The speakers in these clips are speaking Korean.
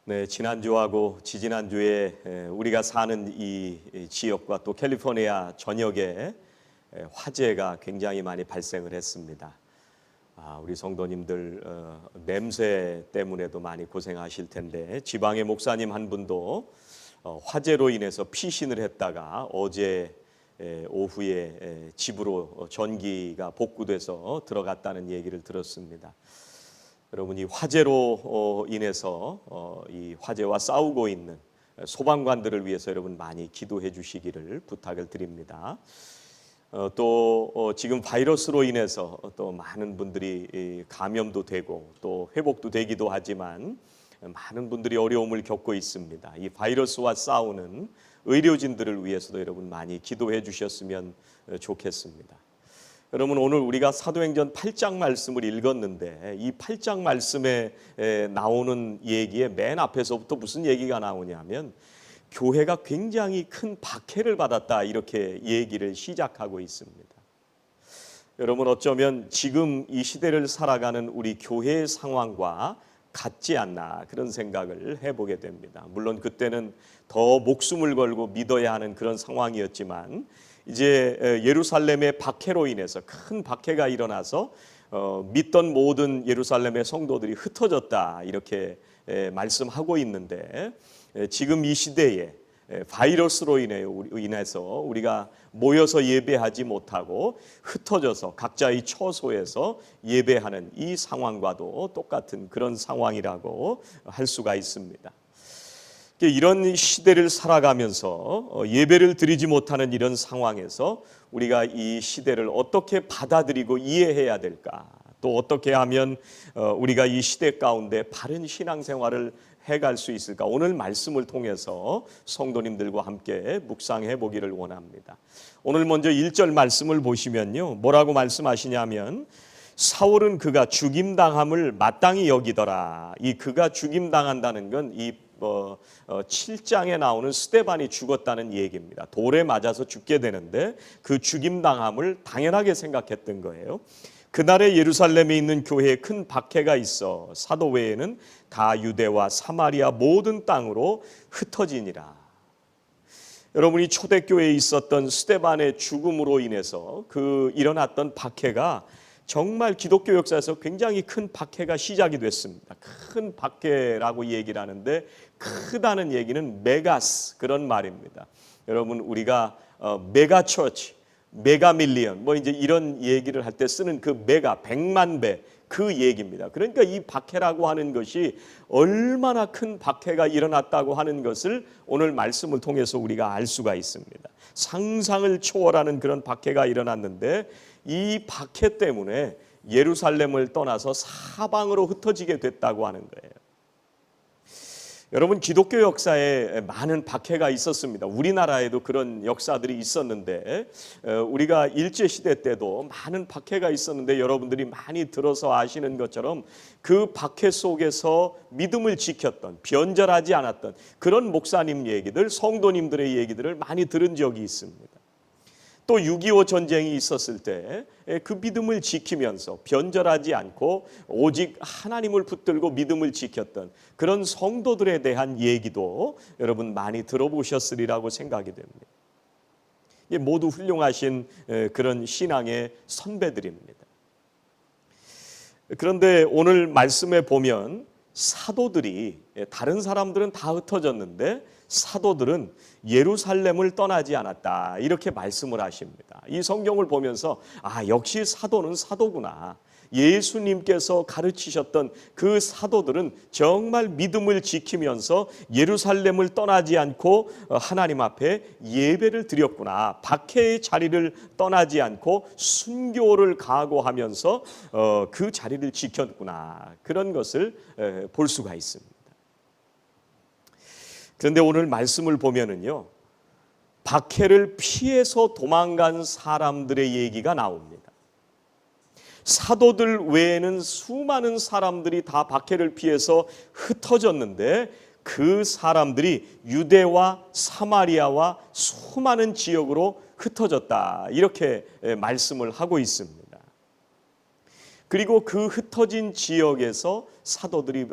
네, 지난주하고 지지난주에 우리가 사는 이 지역과 또 캘리포니아 전역에 화재가 굉장히 많이 발생을 했습니다. 우리 성도님들 냄새 때문에도 많이 고생하실 텐데 지방의 목사님 한 분도 화재로 인해서 피신을 했다가 어제 오후에 집으로 전기가 복구돼서 들어갔다는 얘기를 들었습니다. 여러분이 화재로 인해서 이 화재와 싸우고 있는 소방관들을 위해서 여러분 많이 기도해 주시기를 부탁을 드립니다. 또 지금 바이러스로 인해서 또 많은 분들이 감염도 되고 또 회복도 되기도 하지만 많은 분들이 어려움을 겪고 있습니다. 이 바이러스와 싸우는 의료진들을 위해서도 여러분 많이 기도해 주셨으면 좋겠습니다. 여러분, 오늘 우리가 사도행전 8장 말씀을 읽었는데 이 8장 말씀에 나오는 얘기의 맨 앞에서부터 무슨 얘기가 나오냐면 교회가 굉장히 큰 박해를 받았다, 이렇게 얘기를 시작하고 있습니다. 여러분, 어쩌면 지금 이 시대를 살아가는 우리 교회의 상황과 같지 않나, 그런 생각을 해보게 됩니다. 물론 그때는 더 목숨을 걸고 믿어야 하는 그런 상황이었지만 이제 예루살렘의 박해로 인해서 큰 박해가 일어나서 믿던 모든 예루살렘의 성도들이 흩어졌다, 이렇게 말씀하고 있는데 지금 이 시대에 바이러스로 인해서 우리가 모여서 예배하지 못하고 흩어져서 각자의 처소에서 예배하는 이 상황과도 똑같은 그런 상황이라고 할 수가 있습니다. 이런 시대를 살아가면서 예배를 드리지 못하는 이런 상황에서 우리가 이 시대를 어떻게 받아들이고 이해해야 될까, 또 어떻게 하면 우리가 이 시대 가운데 바른 신앙생활을 해갈 수 있을까, 오늘 말씀을 통해서 성도님들과 함께 묵상해 보기를 원합니다. 오늘 먼저 1절 말씀을 보시면요, 뭐라고 말씀하시냐면 사울은 그가 죽임당함을 마땅히 여기더라. 이 그가 죽임당한다는 건 이 7장에 나오는 스데반이 죽었다는 얘기입니다. 돌에 맞아서 죽게 되는데 그 죽임당함을 당연하게 생각했던 거예요. 그날에 예루살렘에 있는 교회에 큰 박해가 있어 사도 외에는 다 유대와 사마리아 모든 땅으로 흩어지니라. 여러분이 초대교회에 있었던 스데반의 죽음으로 인해서 그 일어났던 박해가 정말 기독교 역사에서 굉장히 큰 박해가 시작이 됐습니다. 큰 박해라고 얘기를 하는데 크다는 얘기는 메가스, 그런 말입니다. 여러분, 우리가 메가처치, 메가밀리언 뭐 이제 이런 얘기를 할 때 쓰는 그 메가, 100만 배, 그 얘기입니다. 그러니까 이 박해라고 하는 것이 얼마나 큰 박해가 일어났다고 하는 것을 오늘 말씀을 통해서 우리가 알 수가 있습니다. 상상을 초월하는 그런 박해가 일어났는데 이 박해 때문에 예루살렘을 떠나서 사방으로 흩어지게 됐다고 하는 거예요. 여러분, 기독교 역사에 많은 박해가 있었습니다. 우리나라에도 그런 역사들이 있었는데 우리가 일제시대 때도 많은 박해가 있었는데 여러분들이 많이 들어서 아시는 것처럼 그 박해 속에서 믿음을 지켰던, 변절하지 않았던 그런 목사님 얘기들, 성도님들의 얘기들을 많이 들은 적이 있습니다. 또 6.25 전쟁이 있었을 때 그 믿음을 지키면서 변절하지 않고 오직 하나님을 붙들고 믿음을 지켰던 그런 성도들에 대한 얘기도 여러분 많이 들어보셨으리라고 생각이 됩니다. 모두 훌륭하신 그런 신앙의 선배들입니다. 그런데 오늘 말씀에 보면 사도들이, 다른 사람들은 다 흩어졌는데 사도들은 예루살렘을 떠나지 않았다, 이렇게 말씀을 하십니다. 이 성경을 보면서 역시 사도는 사도구나. 예수님께서 가르치셨던 그 사도들은 정말 믿음을 지키면서 예루살렘을 떠나지 않고 하나님 앞에 예배를 드렸구나. 박해의 자리를 떠나지 않고 순교를 각오하면서 그 자리를 지켰구나. 그런 것을 볼 수가 있습니다. 그런데 오늘 말씀을 보면은요, 박해를 피해서 도망간 사람들의 얘기가 나옵니다. 사도들 외에는 수많은 사람들이 다 박해를 피해서 흩어졌는데 그 사람들이 유대와 사마리아와 수많은 지역으로 흩어졌다, 이렇게 말씀을 하고 있습니다. 그리고 그 흩어진 지역에서 사도들이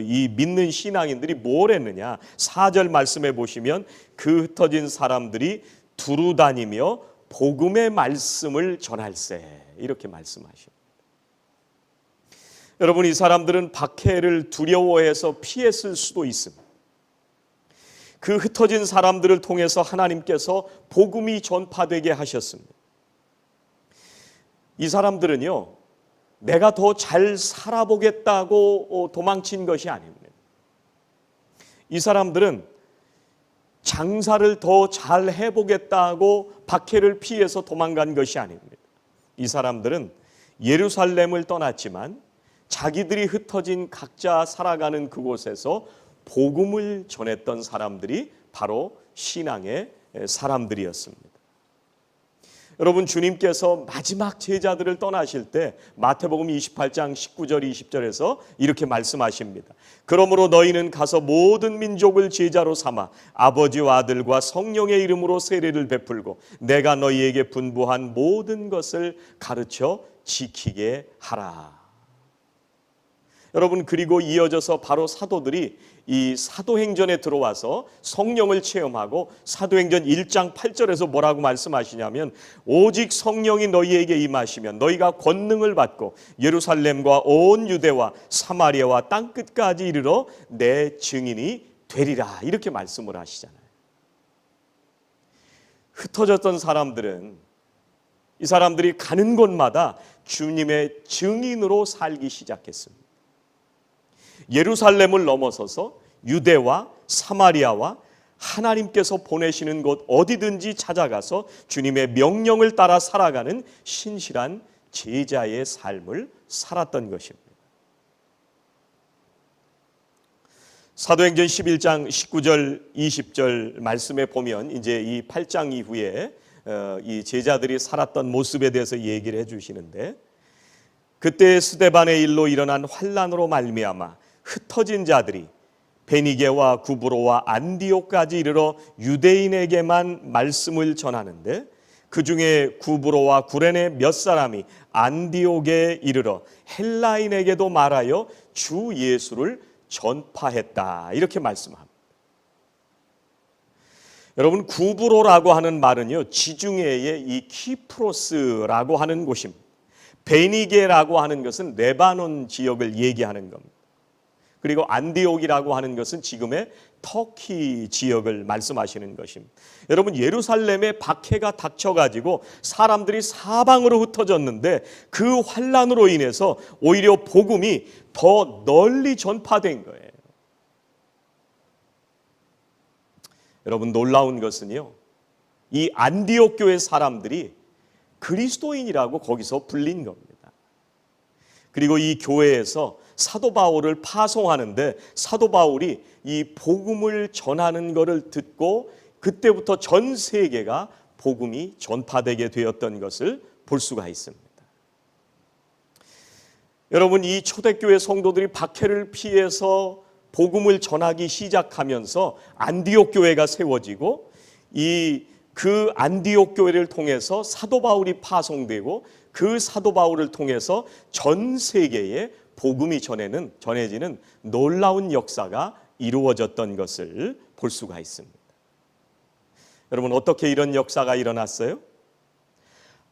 이 믿는 신앙인들이 뭘 했느냐? 4절 말씀해 보시면 그 흩어진 사람들이 두루 다니며 복음의 말씀을 전할세, 이렇게 말씀하십니다. 여러분, 이 사람들은 박해를 두려워해서 피했을 수도 있습니다. 그 흩어진 사람들을 통해서 하나님께서 복음이 전파되게 하셨습니다. 이 사람들은요, 내가 더 잘 살아보겠다고 도망친 것이 아닙니다. 이 사람들은 장사를 더 잘 해보겠다고 박해를 피해서 도망간 것이 아닙니다. 이 사람들은 예루살렘을 떠났지만 자기들이 흩어진 각자 살아가는 그곳에서 복음을 전했던 사람들이 바로 신앙의 사람들이었습니다. 여러분, 주님께서 마지막 제자들을 떠나실 때 마태복음 28장 19절 20절에서 이렇게 말씀하십니다. 그러므로 너희는 가서 모든 민족을 제자로 삼아 아버지와 아들과 성령의 이름으로 세례를 베풀고 내가 너희에게 분부한 모든 것을 가르쳐 지키게 하라. 여러분, 그리고 이어져서 바로 사도들이 이 사도행전에 들어와서 성령을 체험하고 사도행전 1장 8절에서 뭐라고 말씀하시냐면 오직 성령이 너희에게 임하시면 너희가 권능을 받고 예루살렘과 온 유대와 사마리아와 땅끝까지 이르러 내 증인이 되리라, 이렇게 말씀을 하시잖아요. 흩어졌던 사람들은 이 사람들이 가는 곳마다 주님의 증인으로 살기 시작했습니다. 예루살렘을 넘어서서 유대와 사마리아와 하나님께서 보내시는 곳 어디든지 찾아가서 주님의 명령을 따라 살아가는 신실한 제자의 삶을 살았던 것입니다. 사도행전 11장 19절 20절 말씀에 보면 이제 이 8장 이후에 이 제자들이 살았던 모습에 대해서 얘기를 해주시는데, 그때 스데반의 일로 일어난 환난으로 말미암아 흩어진 자들이 베니게와 구브로와 안디옥까지 이르러 유대인에게만 말씀을 전하는데 그 중에 구브로와 구레네 몇 사람이 안디옥에 이르러 헬라인에게도 말하여 주 예수를 전파했다, 이렇게 말씀합니다. 여러분, 구브로라고 하는 말은요, 지중해의 이 키프로스라고 하는 곳입니다. 베니게라고 하는 것은 레바논 지역을 얘기하는 겁니다. 그리고 안디옥이라고 하는 것은 지금의 터키 지역을 말씀하시는 것입니다. 여러분, 예루살렘에 박해가 닥쳐가지고 사람들이 사방으로 흩어졌는데 그 환난으로 인해서 오히려 복음이 더 널리 전파된 거예요. 여러분, 놀라운 것은요, 이 안디옥 교회 사람들이 그리스도인이라고 거기서 불린 겁니다. 그리고 이 교회에서 사도 바울을 파송하는데 사도 바울이 이 복음을 전하는 것을 듣고 그때부터 전 세계가 복음이 전파되게 되었던 것을 볼 수가 있습니다. 여러분, 이 초대교회 성도들이 박해를 피해서 복음을 전하기 시작하면서 안디옥 교회가 세워지고 그 안디옥 교회를 통해서 사도 바울이 파송되고 그 사도 바울을 통해서 전 세계에 복음이 전해지는 놀라운 역사가 이루어졌던 것을 볼 수가 있습니다. 여러분, 어떻게 이런 역사가 일어났어요?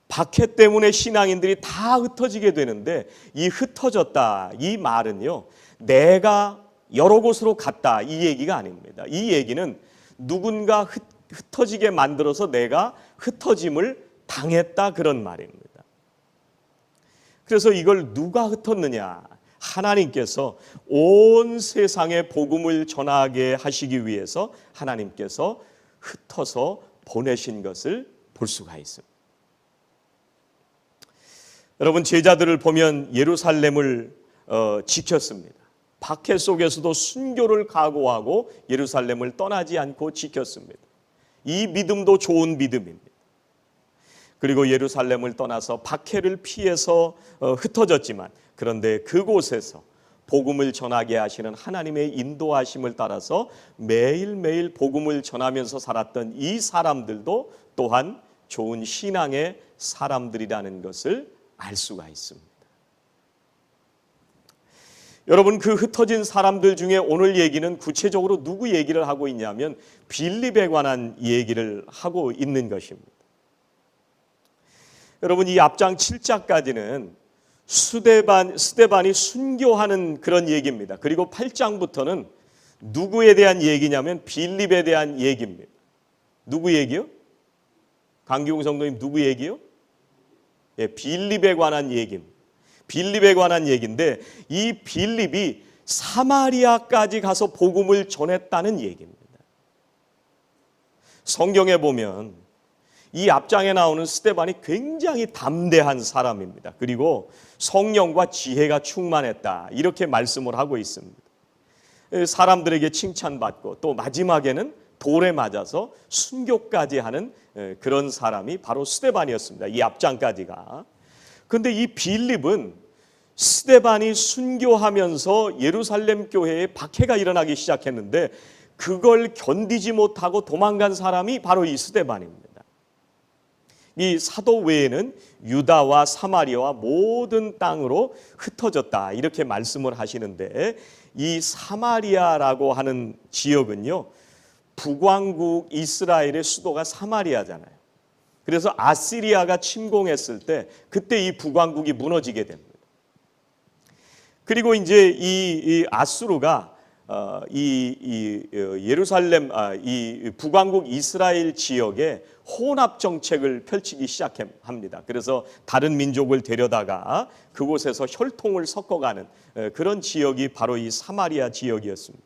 박해 때문에 신앙인들이 다 흩어지게 되는데 이 흩어졌다, 이 말은요, 내가 여러 곳으로 갔다, 이 얘기가 아닙니다. 이 얘기는 누군가 흩어지게 만들어서 내가 흩어짐을 당했다, 그런 말입니다. 그래서 이걸 누가 흩었느냐? 하나님께서 온 세상에 복음을 전하게 하시기 위해서 하나님께서 흩어서 보내신 것을 볼 수가 있습니다. 여러분, 제자들을 보면 예루살렘을 지켰습니다. 박해 속에서도 순교를 각오하고 예루살렘을 떠나지 않고 지켰습니다. 이 믿음도 좋은 믿음입니다. 그리고 예루살렘을 떠나서 박해를 피해서 흩어졌지만 그런데 그곳에서 복음을 전하게 하시는 하나님의 인도하심을 따라서 매일매일 복음을 전하면서 살았던 이 사람들도 또한 좋은 신앙의 사람들이라는 것을 알 수가 있습니다. 여러분, 그 흩어진 사람들 중에 오늘 얘기는 구체적으로 누구 얘기를 하고 있냐면 빌립에 관한 얘기를 하고 있는 것입니다. 여러분, 이 앞장 7장까지는 스데반이 순교하는 그런 얘기입니다. 그리고 8장부터는 누구에 대한 얘기냐면 빌립에 대한 얘기입니다. 누구 얘기요? 강기웅 성도님, 누구 얘기요? 예, 빌립에 관한 얘기입니다. 빌립에 관한 얘기인데 이 빌립이 사마리아까지 가서 복음을 전했다는 얘기입니다. 성경에 보면 이 앞장에 나오는 스데반이 굉장히 담대한 사람입니다. 그리고 성령과 지혜가 충만했다, 이렇게 말씀을 하고 있습니다. 사람들에게 칭찬받고 또 마지막에는 돌에 맞아서 순교까지 하는 그런 사람이 바로 스데반이었습니다. 이 앞장까지가. 그런데 이 빌립은 스데반이 순교하면서 예루살렘 교회에 박해가 일어나기 시작했는데 그걸 견디지 못하고 도망간 사람이 바로 이 스데반입니다. 이 사도 외에는 유다와 사마리아와 모든 땅으로 흩어졌다, 이렇게 말씀을 하시는데 이 사마리아라고 하는 지역은요, 북왕국 이스라엘의 수도가 사마리아잖아요. 그래서 아시리아가 침공했을 때 그때 이 북왕국이 무너지게 됩니다. 그리고 이제 이 아수르가 예루살렘 이 북왕국 이스라엘 지역에 혼합 정책을 펼치기 시작합니다. 그래서 다른 민족을 데려다가 그곳에서 혈통을 섞어가는 그런 지역이 바로 이 사마리아 지역이었습니다.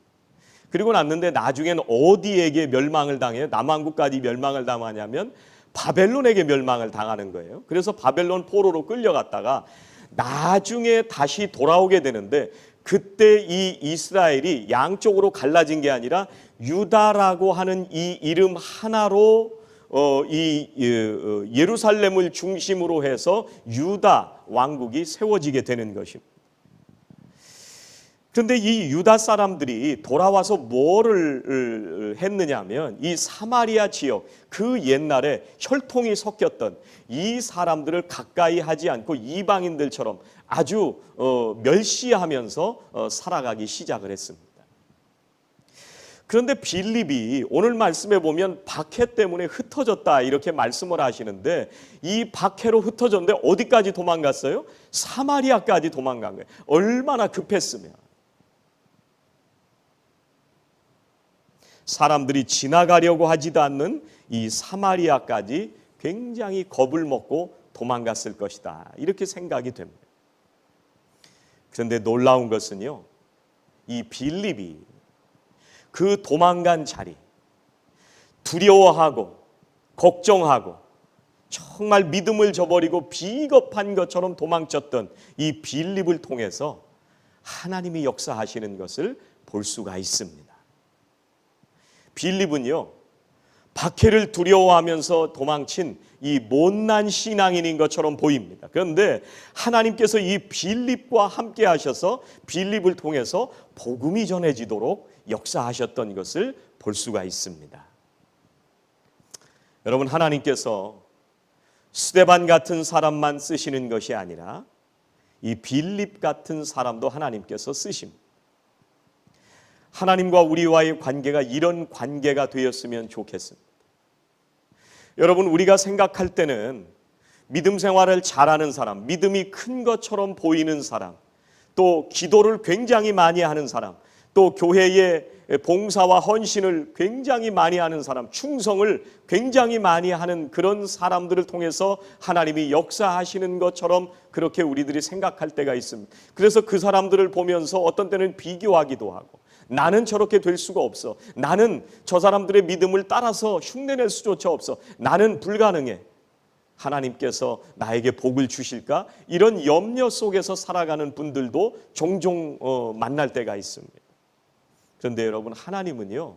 그리고 났는데 나중에는 어디에게 멸망을 당해요? 남왕국까지 멸망을 당하냐면 바벨론에게 멸망을 당하는 거예요. 그래서 바벨론 포로로 끌려갔다가 나중에 다시 돌아오게 되는데 그때 이 이스라엘이 양쪽으로 갈라진 게 아니라 유다라고 하는 이 이름 하나로 예루살렘을 중심으로 해서 유다 왕국이 세워지게 되는 것입니다. 그런데 이 유다 사람들이 돌아와서 뭐를 했느냐면 이 사마리아 지역, 그 옛날에 혈통이 섞였던 이 사람들을 가까이 하지 않고 이방인들처럼 아주 멸시하면서 살아가기 시작을 했습니다. 그런데 빌립이 오늘 말씀에 보면 박해 때문에 흩어졌다, 이렇게 말씀을 하시는데 이 박해로 흩어졌는데 어디까지 도망갔어요? 사마리아까지 도망간 거예요. 얼마나 급했으면. 사람들이 지나가려고 하지도 않는 이 사마리아까지 굉장히 겁을 먹고 도망갔을 것이다, 이렇게 생각이 됩니다. 그런데 놀라운 것은요, 이 빌립이 그 도망간 자리, 두려워하고 걱정하고 정말 믿음을 저버리고 비겁한 것처럼 도망쳤던 이 빌립을 통해서 하나님이 역사하시는 것을 볼 수가 있습니다. 빌립은요, 박해를 두려워하면서 도망친 이 못난 신앙인인 것처럼 보입니다. 그런데 하나님께서 이 빌립과 함께 하셔서 빌립을 통해서 복음이 전해지도록 역사하셨던 것을 볼 수가 있습니다. 여러분, 하나님께서 스데반 같은 사람만 쓰시는 것이 아니라 이 빌립 같은 사람도 하나님께서 쓰십니다. 하나님과 우리와의 관계가 이런 관계가 되었으면 좋겠습니다. 여러분, 우리가 생각할 때는 믿음 생활을 잘하는 사람, 믿음이 큰 것처럼 보이는 사람, 또 기도를 굉장히 많이 하는 사람, 또 교회의 봉사와 헌신을 굉장히 많이 하는 사람, 충성을 굉장히 많이 하는 그런 사람들을 통해서 하나님이 역사하시는 것처럼 그렇게 우리들이 생각할 때가 있습니다. 그래서 그 사람들을 보면서 어떤 때는 비교하기도 하고, 나는 저렇게 될 수가 없어, 나는 저 사람들의 믿음을 따라서 흉내낼 수조차 없어, 나는 불가능해, 하나님께서 나에게 복을 주실까? 이런 염려 속에서 살아가는 분들도 종종 만날 때가 있습니다. 그런데 여러분, 하나님은요,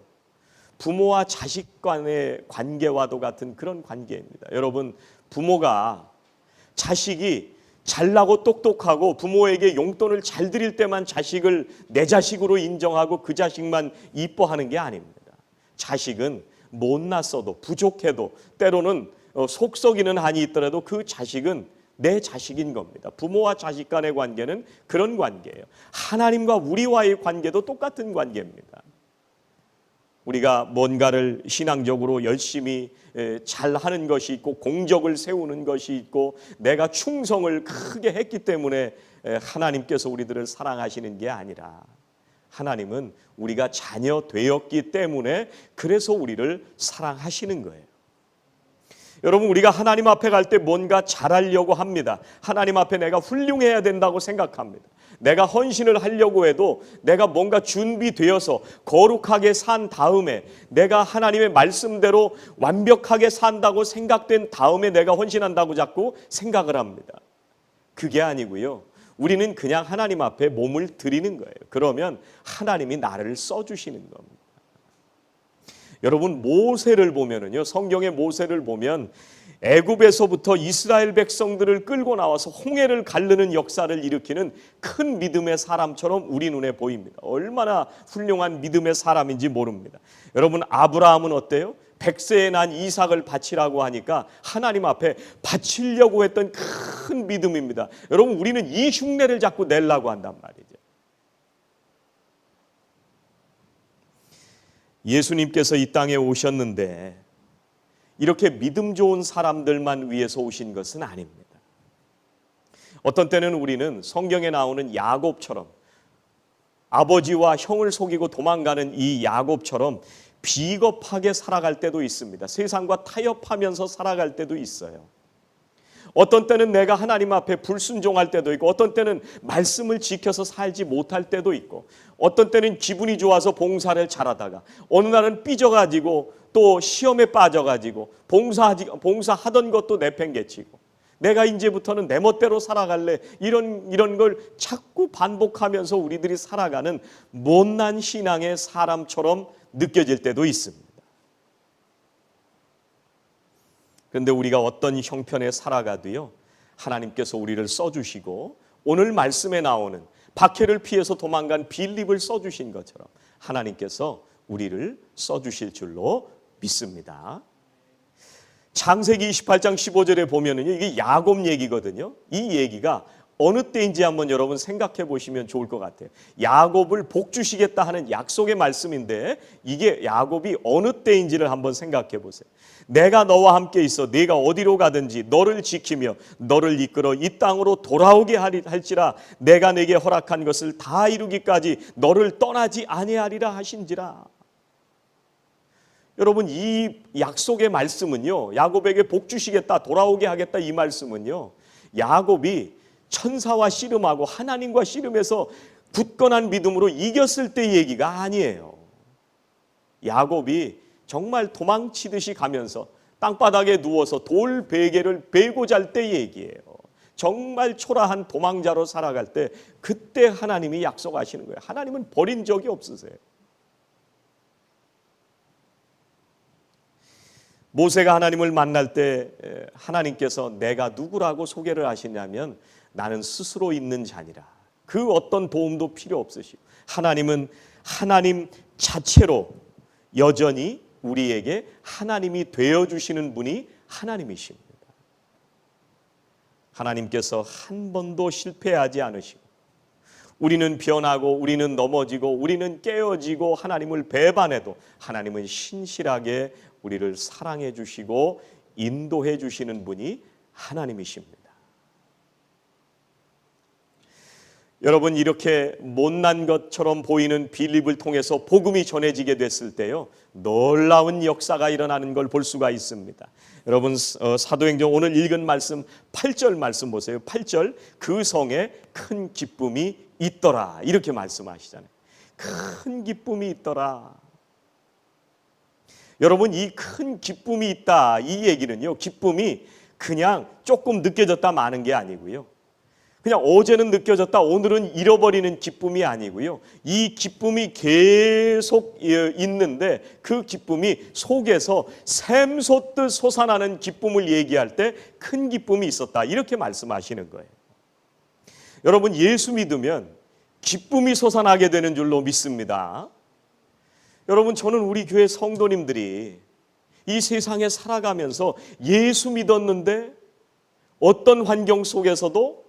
부모와 자식 간의 관계와도 같은 그런 관계입니다. 여러분, 부모가 자식이 잘나고 똑똑하고 부모에게 용돈을 잘 드릴 때만 자식을 내 자식으로 인정하고 그 자식만 이뻐하는 게 아닙니다. 자식은 못났어도 부족해도 때로는 속 썩이는 한이 있더라도 그 자식은 내 자식인 겁니다. 부모와 자식 간의 관계는 그런 관계예요. 하나님과 우리와의 관계도 똑같은 관계입니다. 우리가 뭔가를 신앙적으로 열심히 잘하는 것이 있고 공적을 세우는 것이 있고 내가 충성을 크게 했기 때문에 하나님께서 우리들을 사랑하시는 게 아니라 하나님은 우리가 자녀 되었기 때문에 그래서 우리를 사랑하시는 거예요. 여러분, 우리가 하나님 앞에 갈 때 뭔가 잘하려고 합니다. 하나님 앞에 내가 훌륭해야 된다고 생각합니다. 내가 헌신을 하려고 해도 내가 뭔가 준비되어서 거룩하게 산 다음에 내가 하나님의 말씀대로 완벽하게 산다고 생각된 다음에 내가 헌신한다고 자꾸 생각을 합니다. 그게 아니고요. 우리는 그냥 하나님 앞에 몸을 드리는 거예요. 그러면 하나님이 나를 써주시는 겁니다. 여러분, 모세를 보면은요, 성경의 모세를 보면 애굽에서부터 이스라엘 백성들을 끌고 나와서 홍해를 가르는 역사를 일으키는 큰 믿음의 사람처럼 우리 눈에 보입니다. 얼마나 훌륭한 믿음의 사람인지 모릅니다. 여러분, 아브라함은 어때요? 100세에 난 이삭을 바치라고 하니까 하나님 앞에 바치려고 했던 큰 믿음입니다. 여러분, 우리는 이 흉내를 자꾸 내려고 한단 말이죠. 예수님께서 이 땅에 오셨는데 이렇게 믿음 좋은 사람들만 위해서 오신 것은 아닙니다. 어떤 때는 우리는 성경에 나오는 야곱처럼 아버지와 형을 속이고 도망가는 이 야곱처럼 비겁하게 살아갈 때도 있습니다. 세상과 타협하면서 살아갈 때도 있어요. 어떤 때는 내가 하나님 앞에 불순종할 때도 있고 어떤 때는 말씀을 지켜서 살지 못할 때도 있고 어떤 때는 기분이 좋아서 봉사를 잘하다가 어느 날은 삐져가지고 또 시험에 빠져가지고 봉사하던 것도 내팽개치고 내가 이제부터는 내 멋대로 살아갈래 이런 걸 자꾸 반복하면서 우리들이 살아가는 못난 신앙의 사람처럼 느껴질 때도 있습니다. 그런데 우리가 어떤 형편에 살아가도요, 하나님께서 우리를 써주시고 오늘 말씀에 나오는 박해를 피해서 도망간 빌립을 써주신 것처럼 하나님께서 우리를 써주실 줄로 믿습니다. 창세기 28장 15절에 보면은요, 이게 야곱 얘기거든요. 이 얘기가 어느 때인지 한번 여러분 생각해 보시면 좋을 것 같아요. 야곱을 복 주시겠다 하는 약속의 말씀인데 이게 야곱이 어느 때인지를 한번 생각해 보세요. 내가 너와 함께 있어 네가 어디로 가든지 너를 지키며 너를 이끌어 이 땅으로 돌아오게 할지라 내가 네게 허락한 것을 다 이루기까지 너를 떠나지 아니하리라 하신지라. 여러분, 이 약속의 말씀은요, 야곱에게 복 주시겠다, 돌아오게 하겠다 이 말씀은요, 야곱이 천사와 씨름하고 하나님과 씨름해서 굳건한 믿음으로 이겼을 때의 얘기가 아니에요. 야곱이 정말 도망치듯이 가면서 땅바닥에 누워서 돌 베개를 베고 잘 때의 얘기예요. 정말 초라한 도망자로 살아갈 때 그때 하나님이 약속하시는 거예요. 하나님은 버린 적이 없으세요. 모세가 하나님을 만날 때 하나님께서 내가 누구라고 소개를 하시냐면 나는 스스로 있는 자니라. 그 어떤 도움도 필요 없으시고 하나님은 하나님 자체로 여전히 우리에게 하나님이 되어주시는 분이 하나님이십니다. 하나님께서 한 번도 실패하지 않으시고 우리는 변하고 우리는 넘어지고 우리는 깨어지고 하나님을 배반해도 하나님은 신실하게 우리를 사랑해 주시고 인도해 주시는 분이 하나님이십니다. 여러분, 이렇게 못난 것처럼 보이는 빌립을 통해서 복음이 전해지게 됐을 때요, 놀라운 역사가 일어나는 걸 볼 수가 있습니다. 여러분, 사도행전 오늘 읽은 말씀 8절 말씀 보세요. 8절, 그 성에 큰 기쁨이 있더라 이렇게 말씀하시잖아요. 큰 기쁨이 있더라. 여러분, 이 큰 기쁨이 있다 이 얘기는요, 기쁨이 그냥 조금 느껴졌다 마는 게 아니고요, 그냥 어제는 느껴졌다 오늘은 잃어버리는 기쁨이 아니고요, 이 기쁨이 계속 있는데 그 기쁨이 속에서 샘솟듯 솟아나는 기쁨을 얘기할 때 큰 기쁨이 있었다 이렇게 말씀하시는 거예요. 여러분, 예수 믿으면 기쁨이 솟아나게 되는 줄로 믿습니다. 여러분, 저는 우리 교회 성도님들이 이 세상에 살아가면서 예수 믿었는데 어떤 환경 속에서도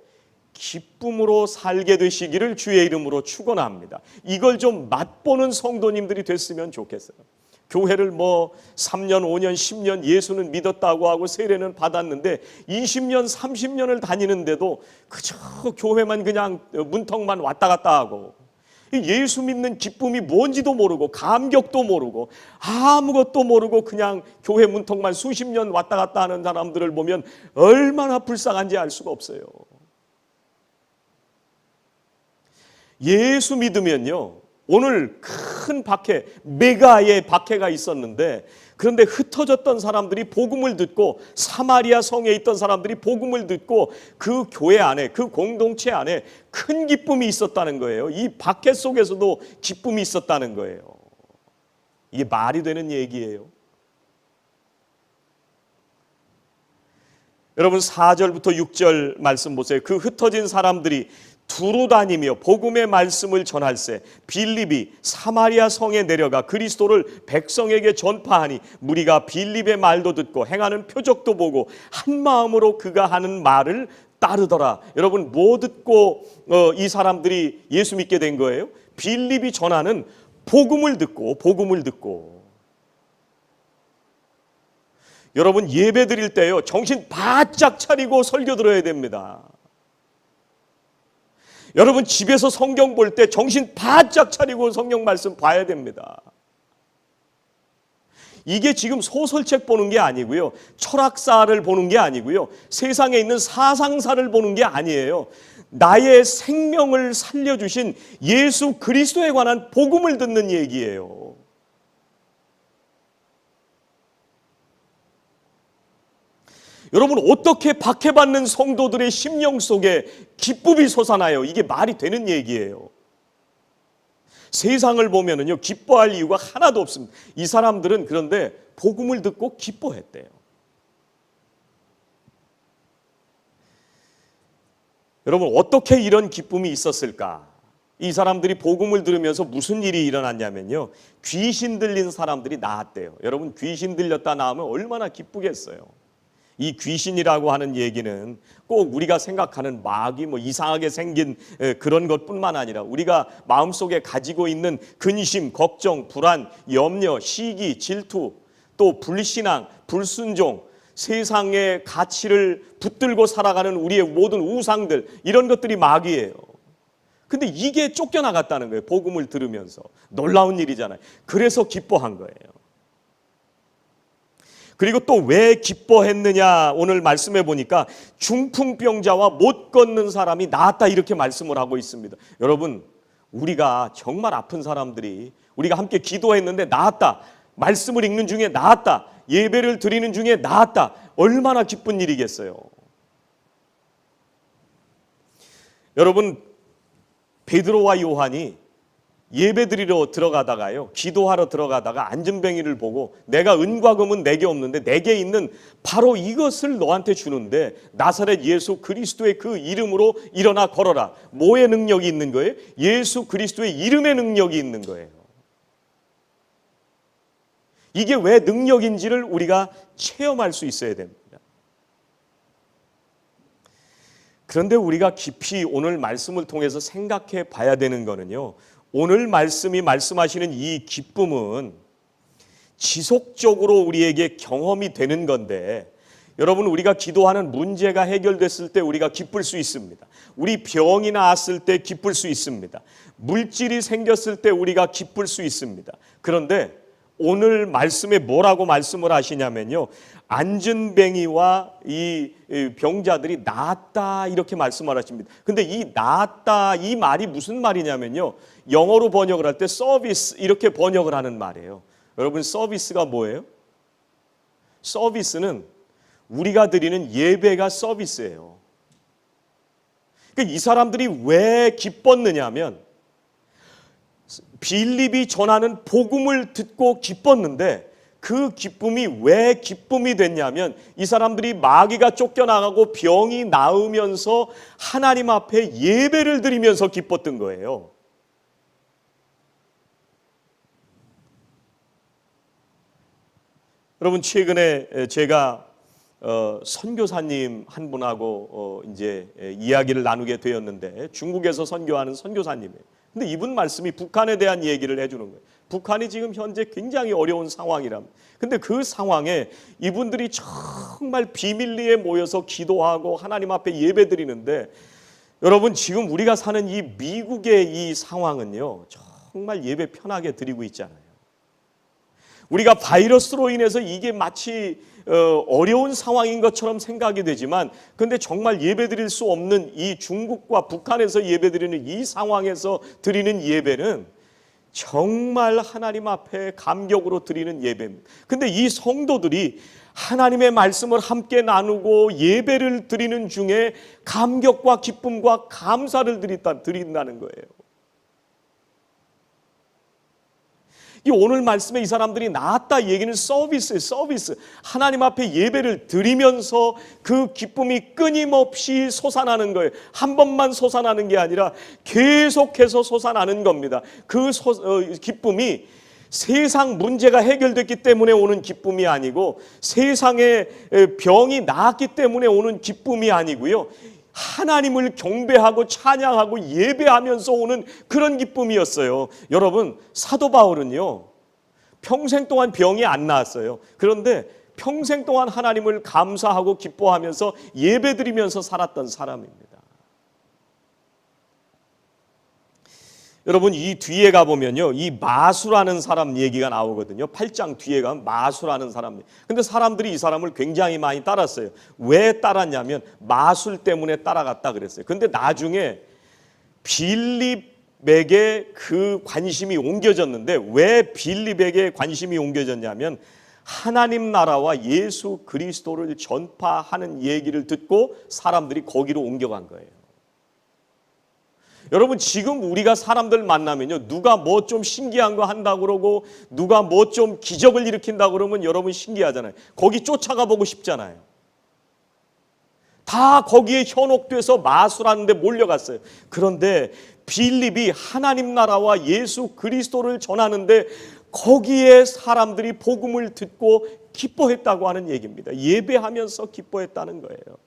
기쁨으로 살게 되시기를 주의 이름으로 축원합니다. 이걸 좀 맛보는 성도님들이 됐으면 좋겠어요. 교회를 3년, 5년, 10년 예수는 믿었다고 하고 세례는 받았는데 20년, 30년을 다니는데도 그저 교회만 그냥 문턱만 왔다 갔다 하고 예수 믿는 기쁨이 뭔지도 모르고 감격도 모르고 아무것도 모르고 그냥 교회 문턱만 수십 년 왔다 갔다 하는 사람들을 보면 얼마나 불쌍한지 알 수가 없어요. 예수 믿으면요, 오늘 큰 박해, 메가의 박해가 있었는데, 그런데 흩어졌던 사람들이 복음을 듣고 사마리아 성에 있던 사람들이 복음을 듣고 그 교회 안에, 그 공동체 안에 큰 기쁨이 있었다는 거예요. 이 박해 속에서도 기쁨이 있었다는 거예요. 이게 말이 되는 얘기예요. 여러분 4절부터 6절 말씀 보세요. 그 흩어진 사람들이 두루 다니며 복음의 말씀을 전할세 빌립이 사마리아 성에 내려가 그리스도를 백성에게 전파하니 무리가 빌립의 말도 듣고 행하는 표적도 보고 한 마음으로 그가 하는 말을 따르더라. 여러분 뭐 듣고 이 사람들이 예수 믿게 된 거예요? 빌립이 전하는 복음을 듣고 여러분 예배 드릴 때요 정신 바짝 차리고 설교 들어야 됩니다. 여러분 집에서 성경 볼 때 정신 바짝 차리고 성경 말씀 봐야 됩니다. 이게 지금 소설책 보는 게 아니고요. 철학사를 보는 게 아니고요. 세상에 있는 사상사를 보는 게 아니에요. 나의 생명을 살려주신 예수 그리스도에 관한 복음을 듣는 얘기예요. 여러분 어떻게 박해받는 성도들의 심령 속에 기쁨이 솟아나요? 이게 말이 되는 얘기예요. 세상을 보면은요 기뻐할 이유가 하나도 없습니다. 이 사람들은 그런데 복음을 듣고 기뻐했대요. 여러분 어떻게 이런 기쁨이 있었을까? 이 사람들이 복음을 들으면서 무슨 일이 일어났냐면요 귀신 들린 사람들이 나았대요. 여러분 귀신 들렸다 나오면 얼마나 기쁘겠어요. 이 귀신이라고 하는 얘기는 꼭 우리가 생각하는 마귀 이상하게 생긴 그런 것뿐만 아니라 우리가 마음속에 가지고 있는 근심, 걱정, 불안, 염려, 시기, 질투, 또 불신앙, 불순종, 세상의 가치를 붙들고 살아가는 우리의 모든 우상들 이런 것들이 마귀예요. 근데 이게 쫓겨나갔다는 거예요. 복음을 들으면서. 놀라운 일이잖아요. 그래서 기뻐한 거예요. 그리고 또 왜 기뻐했느냐 오늘 말씀해 보니까 중풍병자와 못 걷는 사람이 나았다 이렇게 말씀을 하고 있습니다. 여러분 우리가 정말 아픈 사람들이 우리가 함께 기도했는데 나았다. 말씀을 읽는 중에 나았다. 예배를 드리는 중에 나았다. 얼마나 기쁜 일이겠어요. 여러분 베드로와 요한이 예배드리러 들어가다가요 기도하러 들어가다가 안전뱅이를 보고 내가 은과 금은 내게 없는데 내게 있는 바로 이것을 너한테 주는데 나사렛 예수 그리스도의 그 이름으로 일어나 걸어라. 뭐의 능력이 있는 거예요? 예수 그리스도의 이름의 능력이 있는 거예요. 이게 왜 능력인지를 우리가 체험할 수 있어야 됩니다. 그런데 우리가 깊이 오늘 말씀을 통해서 생각해 봐야 되는 거는요 오늘 말씀이 말씀하시는 이 기쁨은 지속적으로 우리에게 경험이 되는 건데 여러분 우리가 기도하는 문제가 해결됐을 때 우리가 기쁠 수 있습니다. 우리 병이 나았을 때 기쁠 수 있습니다. 물질이 생겼을 때 우리가 기쁠 수 있습니다. 그런데 오늘 말씀에 뭐라고 말씀을 하시냐면요 안전뱅이와 이 병자들이 나았다 이렇게 말씀을 하십니다. 근데 이 나았다 이 말이 무슨 말이냐면요 영어로 번역을 할 때 서비스 이렇게 번역을 하는 말이에요. 여러분 서비스가 뭐예요? 서비스는 우리가 드리는 예배가 서비스예요. 그러니까 이 사람들이 왜 기뻤느냐면 빌립이 전하는 복음을 듣고 기뻤는데 그 기쁨이 왜 기쁨이 됐냐면 이 사람들이 마귀가 쫓겨나가고 병이 나으면서 하나님 앞에 예배를 드리면서 기뻤던 거예요. 여러분 최근에 제가 선교사님 한 분하고 이제 이야기를 나누게 되었는데, 중국에서 선교하는 선교사님이에요. 근데 이분 말씀이 북한에 대한 얘기를 해주는 거예요. 북한이 지금 현재 굉장히 어려운 상황이랍니다. 근데 그 상황에 이분들이 정말 비밀리에 모여서 기도하고 하나님 앞에 예배 드리는데, 여러분 지금 우리가 사는 이 미국의 이 상황은요, 정말 예배 편하게 드리고 있잖아요. 우리가 바이러스로 인해서 이게 마치 어려운 상황인 것처럼 생각이 되지만, 근데 정말 예배 드릴 수 없는 이 중국과 북한에서 예배 드리는 이 상황에서 드리는 예배는 정말 하나님 앞에 감격으로 드리는 예배입니다. 근데 이 성도들이 하나님의 말씀을 함께 나누고 예배를 드리는 중에 감격과 기쁨과 감사를 드린다는 거예요. 이 오늘 말씀에 이 사람들이 나왔다 얘기는 서비스예요. 서비스. 하나님 앞에 예배를 드리면서 그 기쁨이 끊임없이 솟아나는 거예요. 한 번만 솟아나는 게 아니라 계속해서 솟아나는 겁니다. 그 기쁨이 세상 문제가 해결됐기 때문에 오는 기쁨이 아니고, 세상의 병이 나았기 때문에 오는 기쁨이 아니고요, 하나님을 경배하고 찬양하고 예배하면서 오는 그런 기쁨이었어요. 여러분, 사도 바울은요, 평생 동안 병이 안 나았어요. 그런데 평생 동안 하나님을 감사하고 기뻐하면서 예배드리면서 살았던 사람입니다. 여러분, 이 뒤에 가보면요, 이 마수라는 사람 얘기가 나오거든요. 8장 뒤에 가면 마수라는 사람. 근데 사람들이 이 사람을 굉장히 많이 따랐어요. 왜 따랐냐면 마술 때문에 따라갔다 그랬어요. 근데 나중에 빌립에게 그 관심이 옮겨졌는데, 왜 빌립에게 관심이 옮겨졌냐면 하나님 나라와 예수 그리스도를 전파하는 얘기를 듣고 사람들이 거기로 옮겨간 거예요. 여러분, 지금 우리가 사람들 만나면요, 누가 뭐 좀 신기한 거 한다고 그러고 누가 뭐 좀 기적을 일으킨다고 그러면 여러분 신기하잖아요. 거기 쫓아가 보고 싶잖아요. 다 거기에 현혹돼서 마술하는 데 몰려갔어요. 그런데 빌립이 하나님 나라와 예수 그리스도를 전하는데 거기에 사람들이 복음을 듣고 기뻐했다고 하는 얘기입니다. 예배하면서 기뻐했다는 거예요.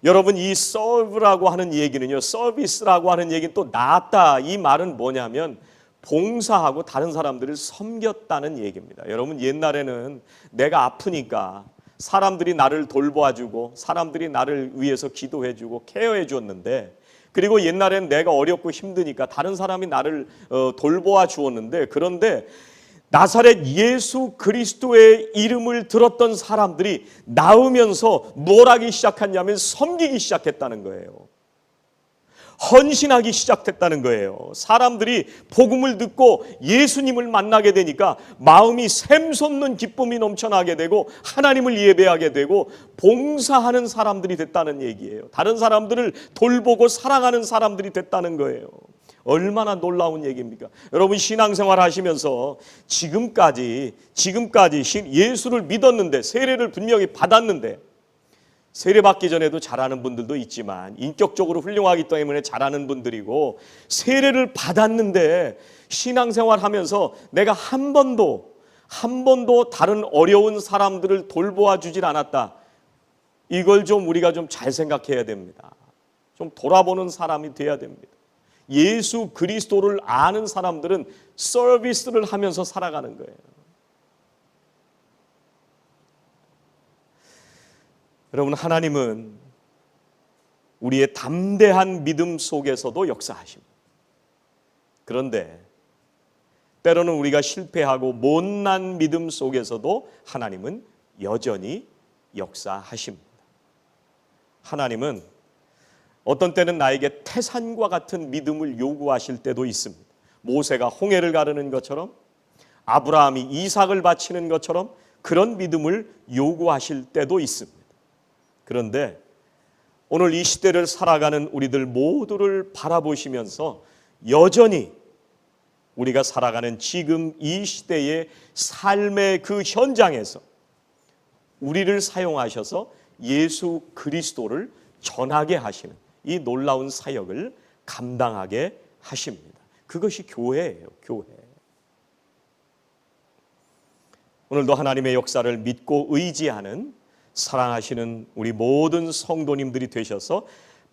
여러분, 이 서브라고 하는 얘기는요, 서비스라고 하는 얘기는 또 나았다. 이 말은 뭐냐면 봉사하고 다른 사람들을 섬겼다는 얘기입니다. 여러분, 옛날에는 내가 아프니까 사람들이 나를 돌봐주고 사람들이 나를 위해서 기도해주고 케어해 주었는데, 그리고 옛날에는 내가 어렵고 힘드니까 다른 사람이 나를 돌보아 주었는데, 그런데 나사렛 예수 그리스도의 이름을 들었던 사람들이 나으면서 뭘 하기 시작했냐면 섬기기 시작했다는 거예요. 헌신하기 시작했다는 거예요. 사람들이 복음을 듣고 예수님을 만나게 되니까 마음이 샘솟는 기쁨이 넘쳐나게 되고 하나님을 예배하게 되고 봉사하는 사람들이 됐다는 얘기예요. 다른 사람들을 돌보고 사랑하는 사람들이 됐다는 거예요. 얼마나 놀라운 얘기입니까? 여러분, 신앙생활 하시면서 지금까지 예수를 믿었는데, 세례를 분명히 받았는데, 세례 받기 전에도 잘하는 분들도 있지만 인격적으로 훌륭하기 때문에 잘하는 분들이고, 세례를 받았는데 신앙생활 하면서 내가 한 번도 다른 어려운 사람들을 돌보아 주질 않았다. 이걸 좀 우리가 좀 잘 생각해야 됩니다. 좀 돌아보는 사람이 돼야 됩니다. 예수 그리스도를 아는 사람들은 서비스를 하면서 살아가는 거예요. 여러분, 하나님은 우리의 담대한 믿음 속에서도 역사하십니다. 그런데 때로는 우리가 실패하고 못난 믿음 속에서도 하나님은 여전히 역사하십니다. 하나님은 어떤 때는 나에게 태산과 같은 믿음을 요구하실 때도 있습니다. 모세가 홍해를 가르는 것처럼, 아브라함이 이삭을 바치는 것처럼 그런 믿음을 요구하실 때도 있습니다. 그런데 오늘 이 시대를 살아가는 우리들 모두를 바라보시면서 여전히 우리가 살아가는 지금 이 시대의 삶의 그 현장에서 우리를 사용하셔서 예수 그리스도를 전하게 하시는 이 놀라운 사역을 감당하게 하십니다. 그것이 교회예요, 교회. 오늘도 하나님의 역사를 믿고 의지하는 사랑하시는 우리 모든 성도님들이 되셔서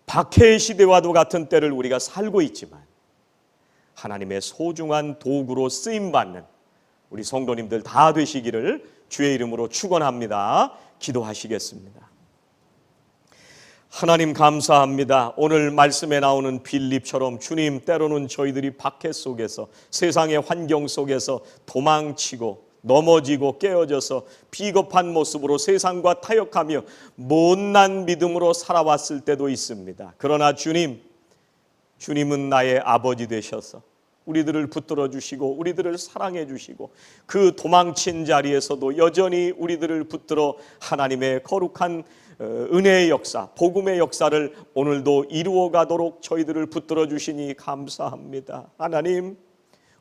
박해의 시대와도 같은 때를 우리가 살고 있지만 하나님의 소중한 도구로 쓰임받는 우리 성도님들 다 되시기를 주의 이름으로 축원합니다. 기도하시겠습니다. 하나님 감사합니다. 오늘 말씀에 나오는 빌립처럼 주님, 때로는 저희들이 박해 속에서, 세상의 환경 속에서 도망치고 넘어지고 깨어져서 비겁한 모습으로 세상과 타협하며 못난 믿음으로 살아왔을 때도 있습니다. 그러나 주님은 나의 아버지 되셔서 우리들을 붙들어 주시고 우리들을 사랑해 주시고 그 도망친 자리에서도 여전히 우리들을 붙들어 하나님의 거룩한 은혜의 역사, 복음의 역사를 오늘도 이루어 가도록 저희들을 붙들어 주시니 감사합니다. 하나님,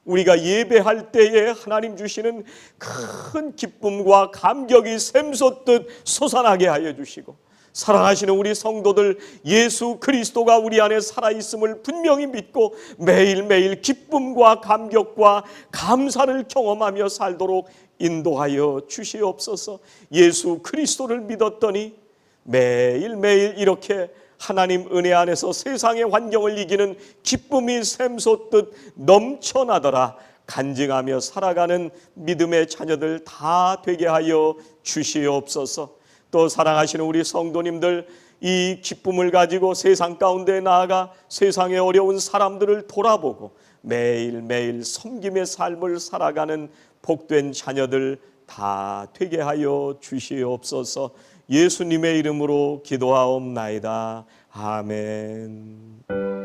우리가 예배할 때에 하나님 주시는 큰 기쁨과 감격이 샘솟듯 솟아나게 하여 주시고, 사랑하시는 우리 성도들 예수 그리스도가 우리 안에 살아있음을 분명히 믿고 매일매일 기쁨과 감격과 감사를 경험하며 살도록 인도하여 주시옵소서. 예수 그리스도를 믿었더니 매일매일 이렇게 하나님 은혜 안에서 세상의 환경을 이기는 기쁨이 샘솟듯 넘쳐나더라. 간증하며 살아가는 믿음의 자녀들 다 되게 하여 주시옵소서. 또 사랑하시는 우리 성도님들, 이 기쁨을 가지고 세상 가운데 나아가 세상의 어려운 사람들을 돌아보고 매일매일 섬김의 삶을 살아가는 복된 자녀들 다 되게 하여 주시옵소서. 예수님의 이름으로 기도하옵나이다. 아멘.